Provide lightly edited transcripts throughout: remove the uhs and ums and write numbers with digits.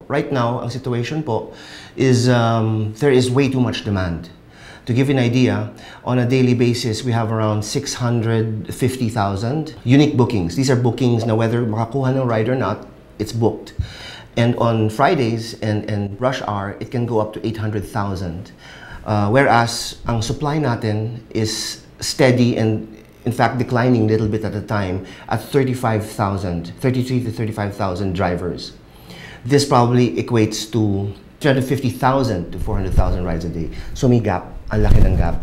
Right now, ang situation po is there is way too much demand. To give you an idea, on a daily basis, we have around 650,000 unique bookings. These are bookings na whether makakuha ng ride or not, it's booked. And on Fridays and rush hour, it can go up to 800,000. Whereas ang supply natin is steady and in fact declining a little bit at a time at 33 to 35,000 drivers. This probably equates to 350,000 to 400,000 rides a day. So may gap, ang laki ng gap.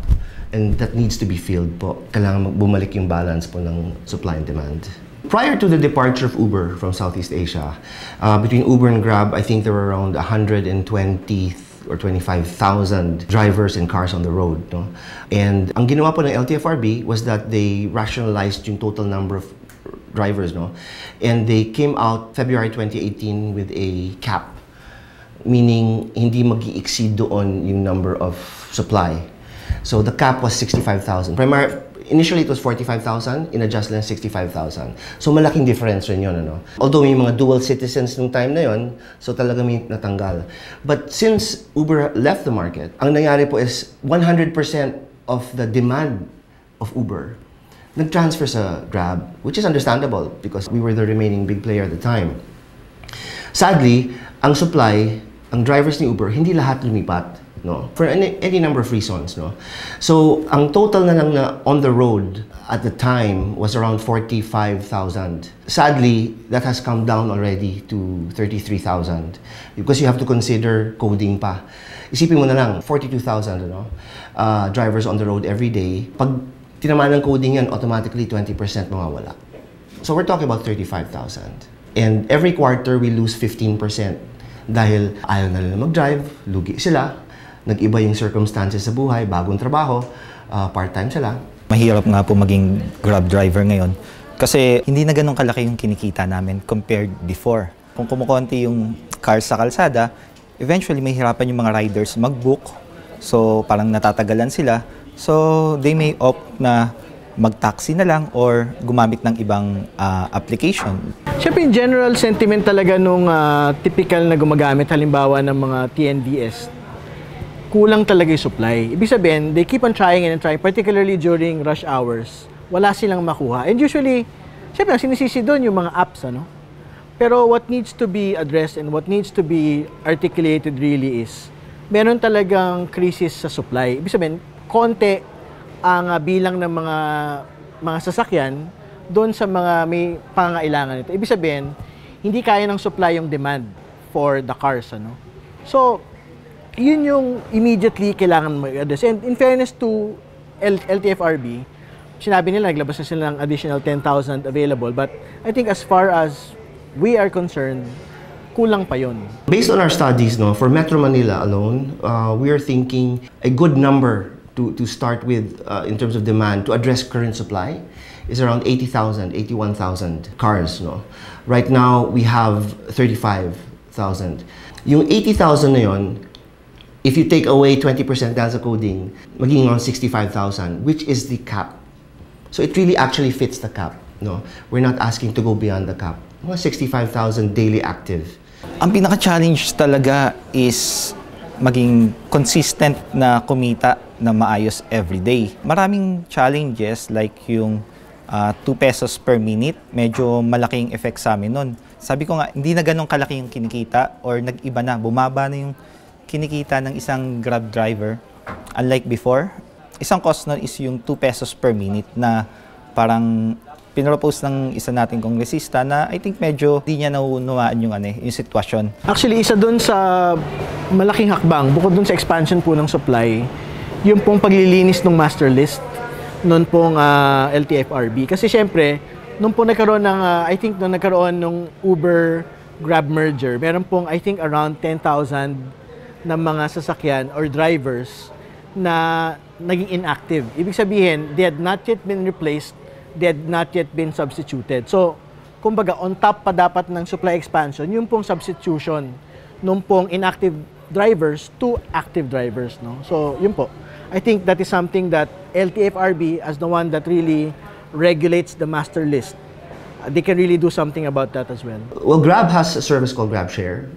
And that needs to be filled po. Kailangan bumalik yung balance po ng supply and demand. Prior to the departure of Uber from Southeast Asia, between Uber and Grab, I think there were around 120 or 25,000 drivers and cars on the road. No? And ang ginawa po ng LTFRB was that they rationalized yung total number of drivers. No? And they came out February 2018 with a cap, meaning hindi mag-i-exceed doon yung number of supply. So the cap was 65,000. Initially, it was 45,000. In-adjust lang 65,000. So malaking difference rin yun. Ano? Although may mga dual citizens nung time na yun, so talaga may natanggal. But since Uber left the market, ang nangyari po is 100% of the demand of Uber nag-transfer sa Grab, which is understandable because we were the remaining big player at the time. Sadly, ang supply, ang drivers ni Uber, hindi lahat lumipat. No? For any number of reasons. No? So, ang total na lang na on the road at the time was around 45,000. Sadly, that has come down already to 33,000 because you have to consider coding pa. Isipin mo na lang, 42,000 ano? Drivers on the road every day. Pag tinamaan ng coding yan, automatically 20% mawawala. So, we're talking about 35,000. And every quarter, we lose 15% dahil ayaw na nila mag-drive, lugi sila. Nag-iba yung circumstances sa buhay, bagong trabaho, part-time sila. Mahirap nga po maging Grab driver ngayon kasi hindi na ganun kalaki yung kinikita namin compared before. Kung kumukonti yung cars sa kalsada, eventually may hirapan yung mga riders mag-book. So parang natatagalan sila. So they may opt na mag-taxi na lang or gumamit ng ibang application. Siyempre, in general sentiment talaga nung typical na gumagamit halimbawa ng mga TNVS, kulang talaga yung supply. Ibig sabihin, they keep on trying and trying, particularly during rush hours. Wala silang makuha. And usually, syempre, ang sinisisi doon yung mga apps, ano? Pero what needs to be addressed and what needs to be articulated really is, meron talagang crisis sa supply. Ibig sabihin, konti ang bilang ng mga sasakyan doon sa mga may pangangailangan nito. Ibig sabihin, hindi kaya ng supply yung demand for the cars, ano? So, yun yung immediately kailangan mag-address. And in fairness to LTFRB, sinabi nila, naglabas na sila ng additional 10,000 available. But I think as far as we are concerned, kulang pa yun. Based on our studies, no, for Metro Manila alone, we are thinking a good number to start with in terms of demand to address current supply is around 80,000, 81,000 cars. No? Right now, we have 35,000. Yung 80,000 na yun, if you take away 20% dahil sa coding, magiging around 65,000, which is the cap. So it really actually fits the cap. No? We're not asking to go beyond the cap. Mga 65,000 daily active. Ang pinaka-challenge talaga is maging consistent na kumita na maayos everyday. Maraming challenges like yung 2 pesos per minute, medyo malaking effect sa amin nun. Sabi ko nga, hindi na ganun kalaki yung kinikita or nag-iba na, bumaba na yung kinikita ng isang Grab driver. Unlike before, isang cost nun is yung 2 pesos per minute na parang pinropose ng isa nating kongresista na I think medyo di niya nauunawaan yung sitwasyon. Actually, isa dun sa malaking hakbang, bukod dun sa expansion po ng supply, yung pong paglilinis ng master list nun pong LTFRB. Kasi syempre, nung po nagkaroon ng, I think nung nagkaroon ng Uber-Grab merger, meron pong I think around 10,000 ng mga sasakyan or drivers na naging inactive. Ibig sabihin, they had not yet been replaced, they had not yet been substituted. So, kumbaga, on top pa dapat ng supply expansion, yung pong substitution nung pong inactive drivers to active drivers. No? So, yun po. I think that is something that LTFRB, as the one that really regulates the master list, they can really do something about that as well. Well, Grab has a service called GrabShare.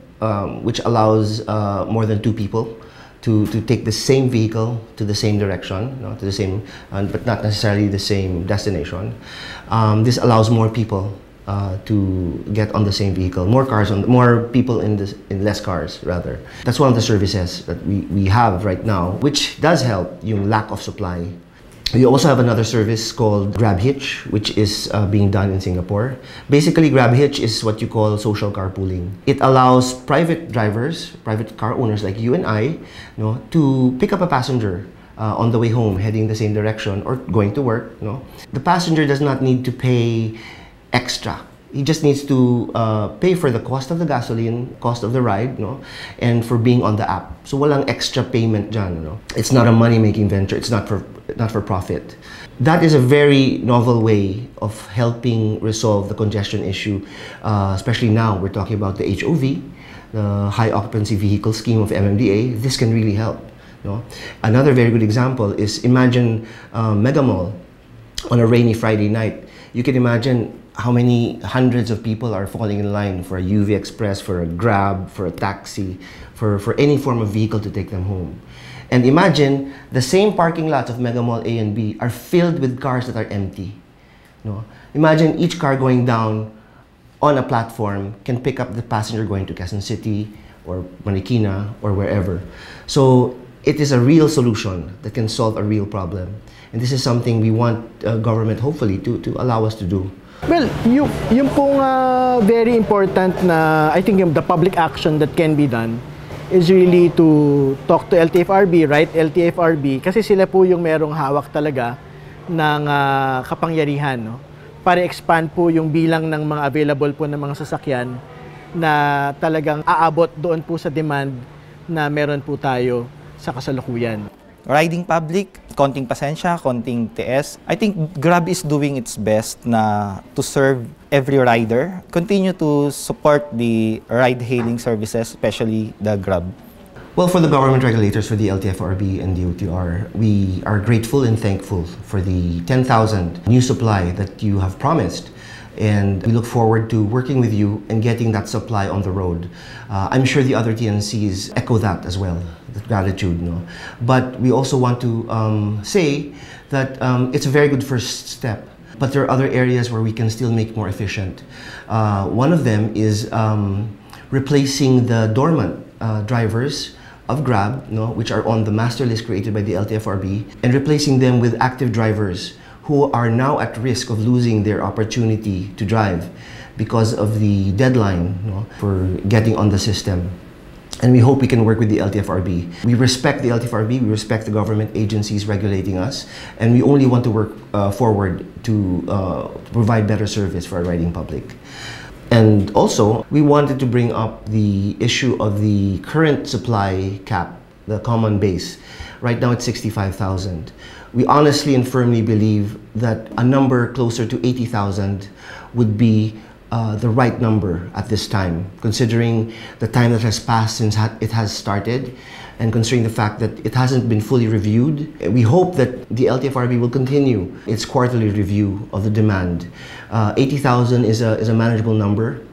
which allows more than 2 people to take the same vehicle to the same direction, to the same, but not necessarily the same destination. This allows more people to get on the same vehicle, more people in less cars rather. That's one of the services that we have right now, which does help yung lack of supply. We also have another service called GrabHitch, which is being done in Singapore. Basically, GrabHitch is what you call social carpooling. It allows private drivers, private car owners like you and I, to pick up a passenger on the way home, heading the same direction or going to work. The passenger does not need to pay extra. He just needs to pay for the cost of the gasoline, cost of the ride, and for being on the app. So walang extra payment dyan. It's not a money-making venture. It's not for profit. That is a very novel way of helping resolve the congestion issue, especially now we're talking about the HOV, the High Occupancy Vehicle Scheme of MMDA. This can really help. Another very good example is imagine Mega Mall on a rainy Friday night. You can imagine how many hundreds of people are falling in line for a UV Express, for a Grab, for a taxi, for any form of vehicle to take them home. And imagine the same parking lots of Mega Mall A and B are filled with cars that are empty. Imagine each car going down on a platform can pick up the passenger going to Quezon City or Marikina or wherever. So it is a real solution that can solve a real problem. And this is something we want government hopefully to allow us to do. Well, yung pong very important na, I think the public action that can be done is really to talk to LTFRB, right? LTFRB, kasi sila po yung merong hawak talaga ng kapangyarihan, para expand po yung bilang ng mga available po ng mga sasakyan na talagang aabot doon po sa demand na meron po tayo sa kasalukuyan. Riding public, konting pasensya, konting TS. I think Grab is doing its best to serve every rider. Continue to support the ride-hailing services, especially the Grab. Well, for the government regulators, for the LTFRB and the OTR, we are grateful and thankful for the 10,000 new supply that you have promised. And we look forward to working with you and getting that supply on the road. I'm sure the other TNCs echo that as well, that gratitude. But we also want to say that it's a very good first step. But there are other areas where we can still make more efficient. One of them is replacing the dormant drivers of Grab, which are on the master list created by the LTFRB, and replacing them with active drivers who are now at risk of losing their opportunity to drive because of the deadline for getting on the system. And we hope we can work with the LTFRB. We respect the LTFRB, we respect the government agencies regulating us, and we only want to work forward to provide better service for our riding public. And also, we wanted to bring up the issue of the current supply cap, the common base. Right now it's 65,000. We honestly and firmly believe that a number closer to 80,000 would be the right number at this time, considering the time that has passed since it has started, and considering the fact that it hasn't been fully reviewed. We hope that the LTFRB will continue its quarterly review of the demand. 80,000 is a manageable number.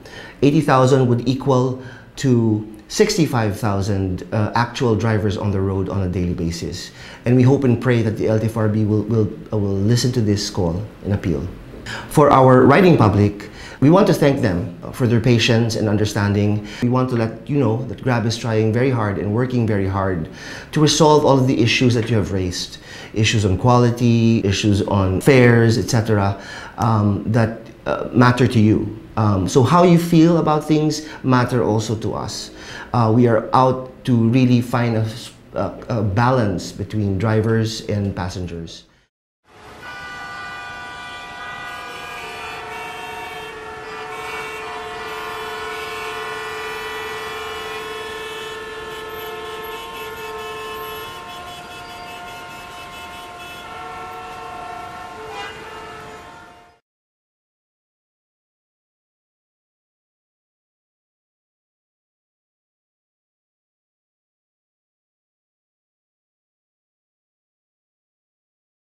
80,000 would equal to 65,000 actual drivers on the road on a daily basis. And we hope and pray that the LTFRB will listen to this call and appeal. For our riding public, we want to thank them for their patience and understanding. We want to let you know that Grab is trying very hard and working very hard to resolve all of the issues that you have raised. Issues on quality, issues on fares, etc. That matter to you. So how you feel about things matter also to us. We are out to really find a balance between drivers and passengers.